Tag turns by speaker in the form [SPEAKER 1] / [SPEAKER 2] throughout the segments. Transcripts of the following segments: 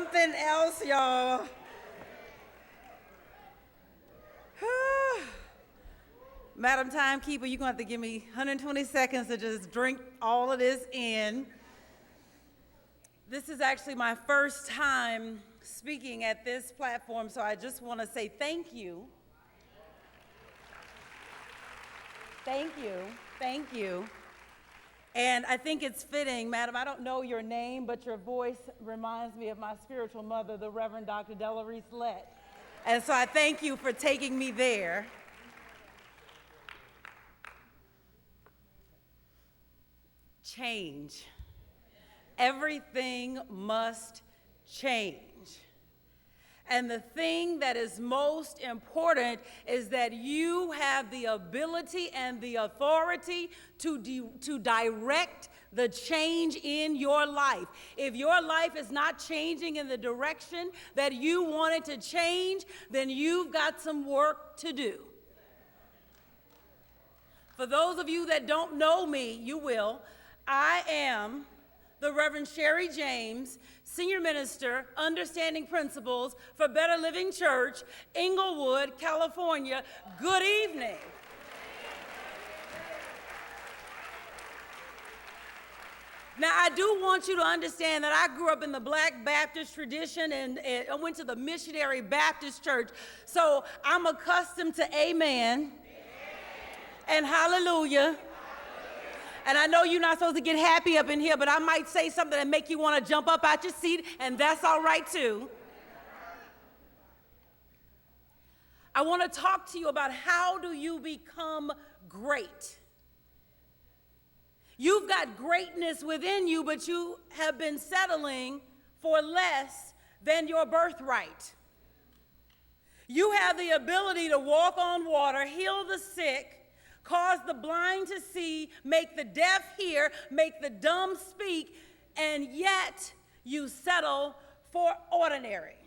[SPEAKER 1] something else, y'all. Madam Timekeeper, you're going to have to give me 120 seconds to just drink all of this in. This is actually my first time speaking at this platform, so I just want to say thank you. Thank you. Thank you. And I think it's fitting, madam, I don't know your name, but your voice reminds me of my spiritual mother, the Reverend Dr. Della Reese-Lett. And so I thank you for taking me there. Change. Everything must change. And the thing that is most important is that you have the ability and the authority to direct the change in your life. If your life is not changing in the direction that you want it to change, then you've got some work to do. For those of you that don't know me, you will. I am the Reverend Sherri James, Senior Minister, Understanding Principles for Better Living Church, Inglewood, California. Good evening. Now, I do want you to understand that I grew up in the Black Baptist tradition and I went to the Missionary Baptist Church, so I'm accustomed to amen and hallelujah. And I know you're not supposed to get happy up in here, but I might say something that make you want to jump up out your seat, and that's all right too. I want to talk to you about how do you become great. You've got greatness within you, but you have been settling for less than your birthright. You have the ability to walk on water, heal the sick, cause the blind to see, make the deaf hear, make the dumb speak, and yet you settle for ordinary.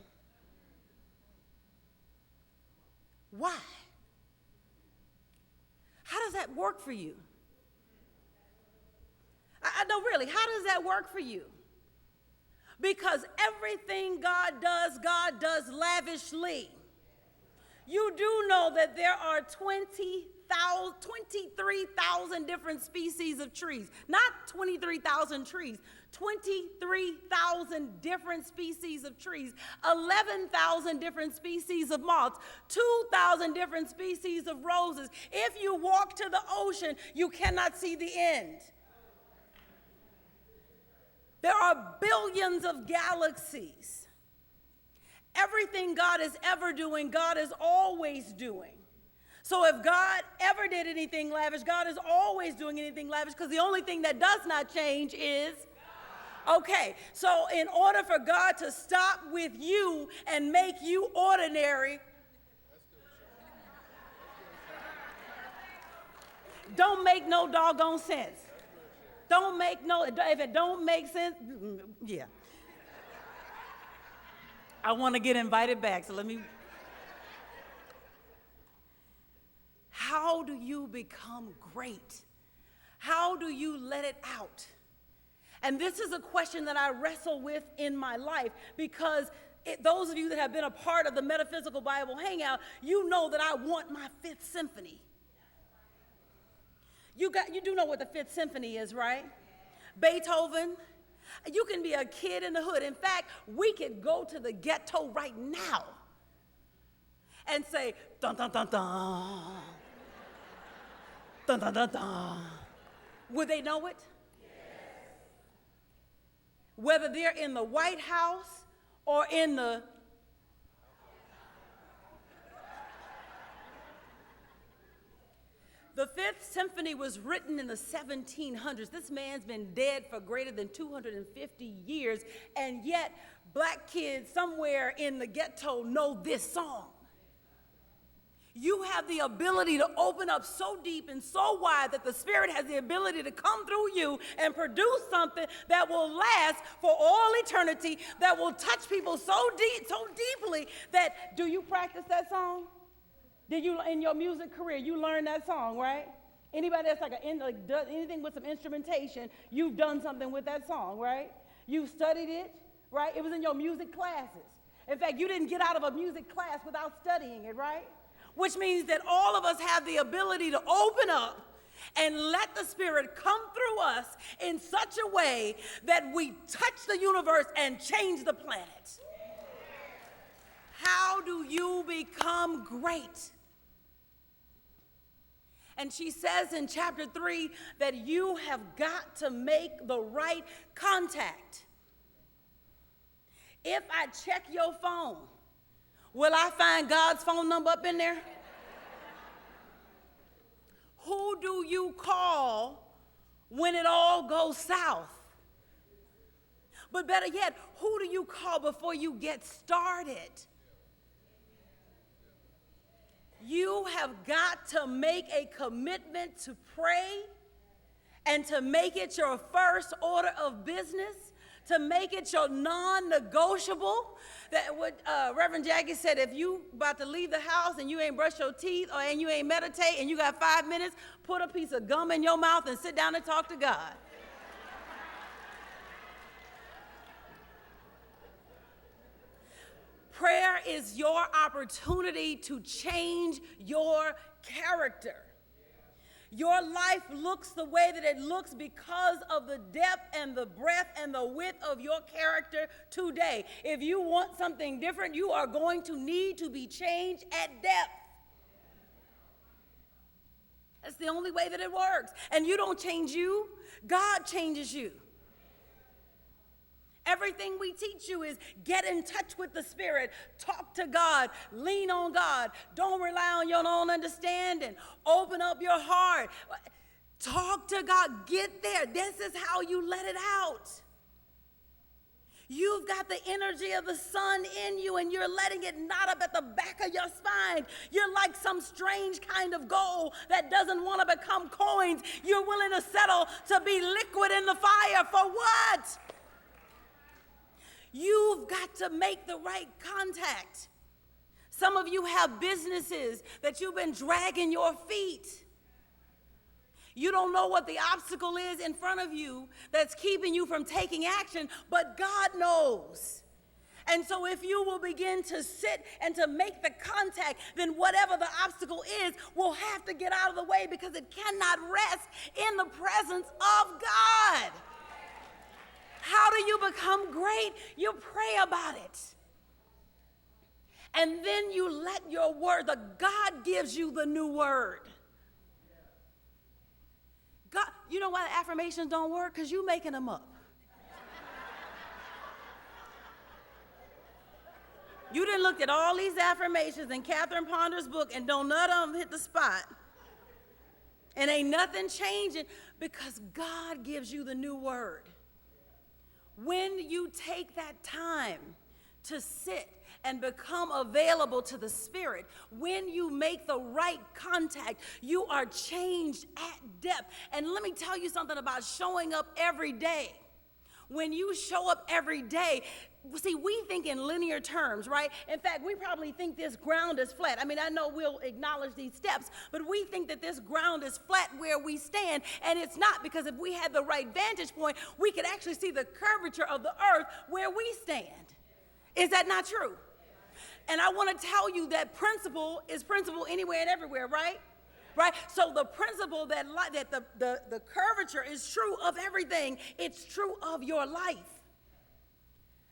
[SPEAKER 1] Why? How does that work for you? I know, really, how does that work for you? Because everything God does lavishly. You do know that there are 23,000 different species of trees. Not 23,000 trees, 23,000 different species of trees, 11,000 different species of moths, 2,000 different species of roses. If you walk to the ocean, you cannot see the end. There are billions of galaxies. Everything God is ever doing, God is always doing. So if God ever did anything lavish, God is always doing anything lavish, because the only thing that does not change is God. Okay, so in order for God to stop with you and make you ordinary, don't make no doggone sense. Don't make no, if it don't make sense, yeah. I want to get invited back, so let me. How do you become great? How do you let it out? And this is a question that I wrestle with in my life, because those of you that have been a part of the Metaphysical Bible Hangout, you know that I want my Fifth Symphony. You do know what the Fifth Symphony is, right? Beethoven. You can be a kid in the hood. In fact, we could go to the ghetto right now and say, dun, dun, dun, dun. Dun, dun, dun, dun. Would they know it? Yes. Whether they're in the White House or in the Fifth Symphony was written in the 1700s. This man's been dead for greater than 250 years, and yet black kids somewhere in the ghetto know this song. You have the ability to open up so deep and so wide that the Spirit has the ability to come through you and produce something that will last for all eternity, that will touch people so deeply that, do you practice that song? Did you, in your music career, you learn that song, right? Anybody that's does anything with some instrumentation, you've done something with that song, right? You've studied it, right? It was in your music classes. In fact, you didn't get out of a music class without studying it, right? Which means that all of us have the ability to open up and let the Spirit come through us in such a way that we touch the universe and change the planet. How do you become great? And she says in chapter 3 that you have got to make the right contact. If I check your phone, will I find God's phone number up in there? Who do you call when it all goes south? But better yet, who do you call before you get started? You have got to make a commitment to pray and to make it your first order of business, to make it your non-negotiable. That what Reverend Jackie said, if you about to leave the house and you ain't brush your teeth and you ain't meditate and you got 5 minutes, put a piece of gum in your mouth and sit down and talk to God. Prayer is your opportunity to change your character. Your life looks the way that it looks because of the depth and the breadth and the width of your character today. If you want something different, you are going to need to be changed at depth. That's the only way that it works. And you don't change you, God changes you. Everything we teach you is get in touch with the Spirit, talk to God, lean on God, don't rely on your own understanding, open up your heart, talk to God, get there. This is how you let it out. You've got the energy of the sun in you and you're letting it knot up at the back of your spine. You're like some strange kind of gold that doesn't want to become coins. You're willing to settle to be liquid in the fire for what? You've got to make the right contact. Some of you have businesses that you've been dragging your feet. You don't know what the obstacle is in front of you that's keeping you from taking action, but God knows. And so if you will begin to sit and to make the contact, then whatever the obstacle is will have to get out of the way because it cannot rest in the presence of God. How do you become great? You pray about it. And then you let your word, God gives you the new word. God, you know why the affirmations don't work? Because you're making them up. You done looked at all these affirmations in Catherine Ponder's book and don't none of them hit the spot. And ain't nothing changing because God gives you the new word. When you take that time to sit and become available to the Spirit, when you make the right contact, you are changed at depth. And let me tell you something about showing up every day. When you show up every day, see, we think in linear terms, right? In fact, we probably think this ground is flat. I mean, I know we'll acknowledge these steps, but we think that this ground is flat where we stand, and it's not, because if we had the right vantage point, we could actually see the curvature of the earth where we stand. Is that not true? And I want to tell you that principle is principle anywhere and everywhere, right? Right? So the principle that the curvature is true of everything, it's true of your life.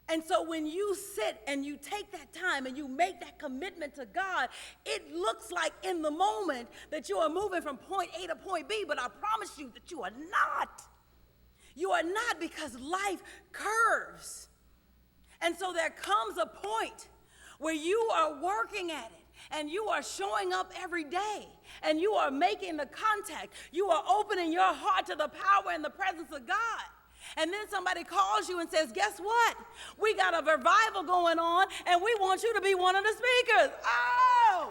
[SPEAKER 1] And so when you sit and you take that time and you make that commitment to God, it looks like in the moment that you are moving from point A to point B, but I promise you that you are not. You are not, because life curves. And so there comes a point where you are working at it. And you are showing up every day, and you are making the contact. You are opening your heart to the power and the presence of God. And then somebody calls you and says, guess what? We got a revival going on, and we want you to be one of the speakers. Oh!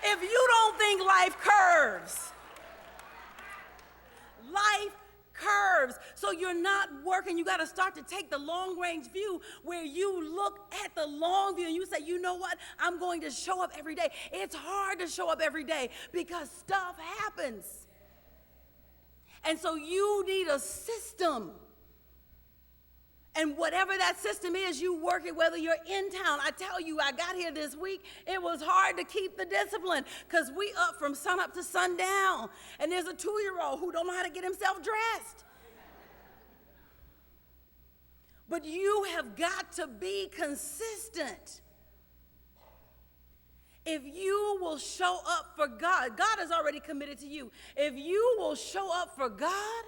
[SPEAKER 1] If you don't think life curves, life curves. So you're not working. You got to start to take the long-range view where you look at the long view and you say, you know what? I'm going to show up every day. It's hard to show up every day because stuff happens. And so you need a system. And whatever that system is, you work it whether you're in town. I tell you, I got here this week. It was hard to keep the discipline because we up from sun up to sundown. And there's a 2-year-old who don't know how to get himself dressed. But you have got to be consistent. If you will show up for God, God is already committed to you. If you will show up for God,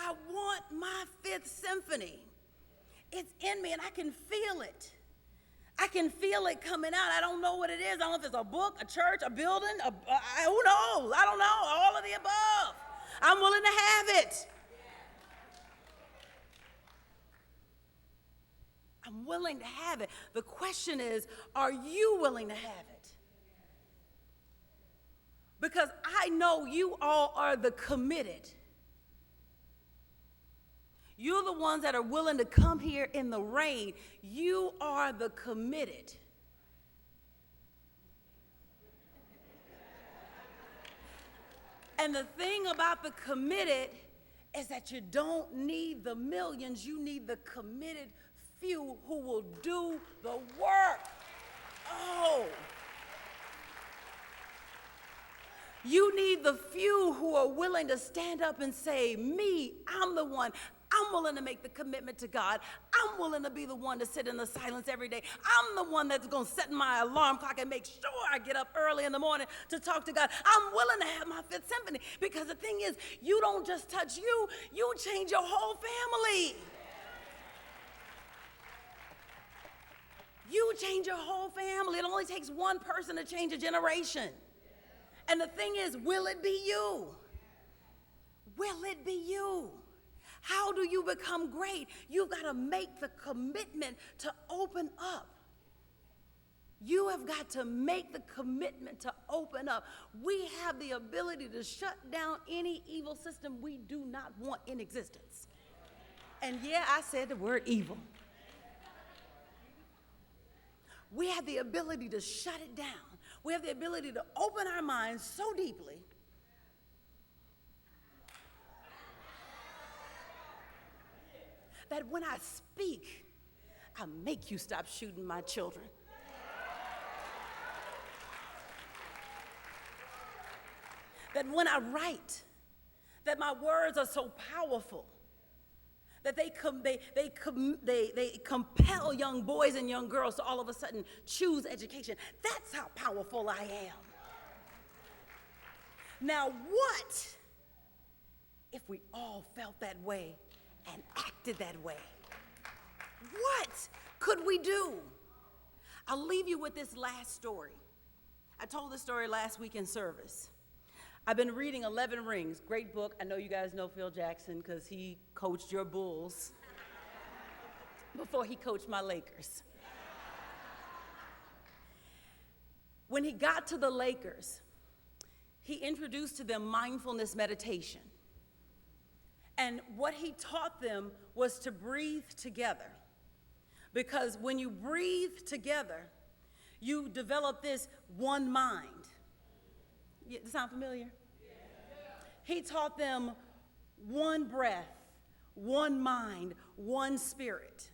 [SPEAKER 1] I want my Fifth Symphony. It's in me and I can feel it. I can feel it coming out. I don't know what it is. I don't know if it's a book, a church, a building, who knows? I don't know. All of the above. I'm willing to have it. I'm willing to have it. The question is, are you willing to have it? Because I know you all are the committed. You're the ones that are willing to come here in the rain. You are the committed. And the thing about the committed is that you don't need the millions. You need the committed few who will do the work. Oh. You need the few who are willing to stand up and say, me, I'm the one. I'm willing to make the commitment to God. I'm willing to be the one to sit in the silence every day. I'm the one that's going to set my alarm clock and make sure I get up early in the morning to talk to God. I'm willing to have my Fifth Symphony because the thing is, you don't just touch you, you change your whole family. You change your whole family. It only takes one person to change a generation. And the thing is, will it be you? Will it be you? How do you become great? You've got to make the commitment to open up. You have got to make the commitment to open up. We have the ability to shut down any evil system we do not want in existence. And yeah, I said the word evil. We have the ability to shut it down. We have the ability to open our minds so deeply that when I speak, I make you stop shooting my children. That when I write, that my words are so powerful that they compel young boys and young girls to all of a sudden choose education. That's how powerful I am. Now, what if we all felt that way and acted that way? What could we do? I'll leave you with this last story. I told this story last week in service. I've been reading 11 Rings, great book. I know you guys know Phil Jackson because he coached your Bulls before he coached my Lakers. When he got to the Lakers, he introduced to them mindfulness meditation. And what he taught them was to breathe together. Because when you breathe together, you develop this one mind. Does it sound familiar? He taught them one breath, one mind, one spirit.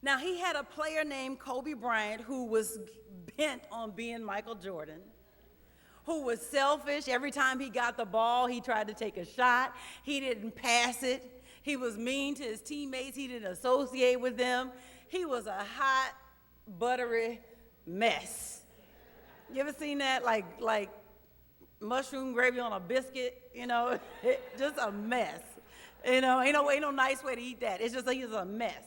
[SPEAKER 1] Now, he had a player named Kobe Bryant who was bent on being Michael Jordan, who was selfish. Every time he got the ball, he tried to take a shot. He didn't pass it. He was mean to his teammates. He didn't associate with them. He was a hot, buttery mess. You ever seen that? Like mushroom gravy on a biscuit, you know? Just a mess. You know, ain't no nice way to eat that. It's just like he's a mess.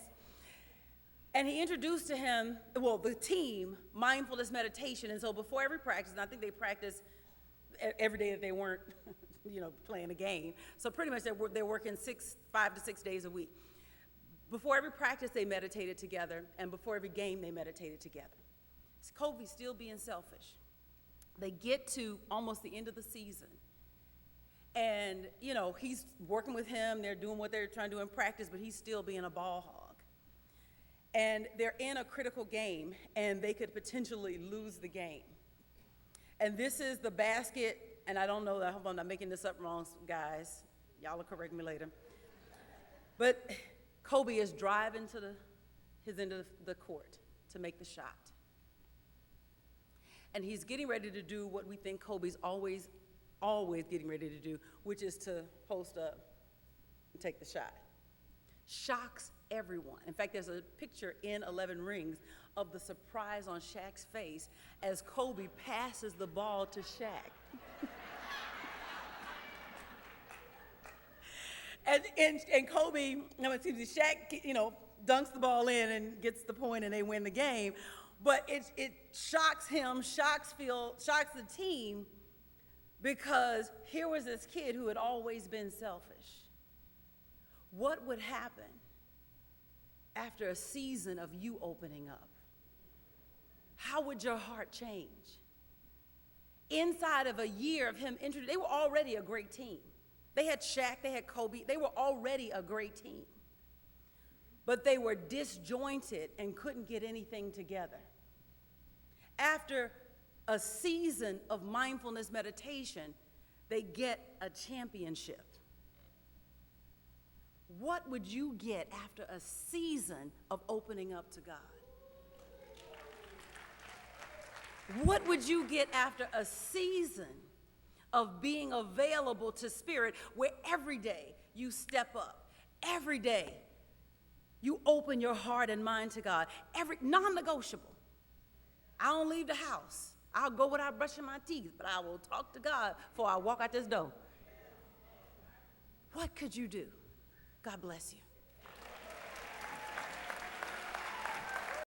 [SPEAKER 1] And he introduced to him, the team, mindfulness meditation. And so before every practice, and I think they practiced every day that they weren't, playing a game. So pretty much they're working 5 to 6 days a week. Before every practice, they meditated together. And before every game, they meditated together. Kobe's still being selfish. They get to almost the end of the season. And, he's working with him. They're doing what they're trying to do in practice, but he's still being a ball hog. And they're in a critical game, and they could potentially lose the game. And this is the basket and I don't know, I hope I'm not making this up wrong, guys. Y'all will correct me later. But Kobe is driving to his end of the court to make the shot. And he's getting ready to do what we think Kobe's always getting ready to do, which is to post up and take the shot. Shocks everyone. In fact, there's a picture in 11 Rings of the surprise on Shaq's face as Kobe passes the ball to Shaq. and Kobe, Shaq, dunks the ball in and gets the point and they win the game. But it shocks him, shocks the team, because here was this kid who had always been selfish. What would happen after a season of you opening up? How would your heart change? Inside of a year of him entering, they were already a great team. They had Shaq, they had Kobe, they were already a great team. But they were disjointed and couldn't get anything together. After a season of mindfulness meditation, they get a championship. What would you get after a season of opening up to God? What would you get after a season of being available to Spirit, where every day you step up, every day you open your heart and mind to God, every non-negotiable. I don't leave the house. I'll go without brushing my teeth, but I will talk to God before I walk out this door. What could you do? God bless you.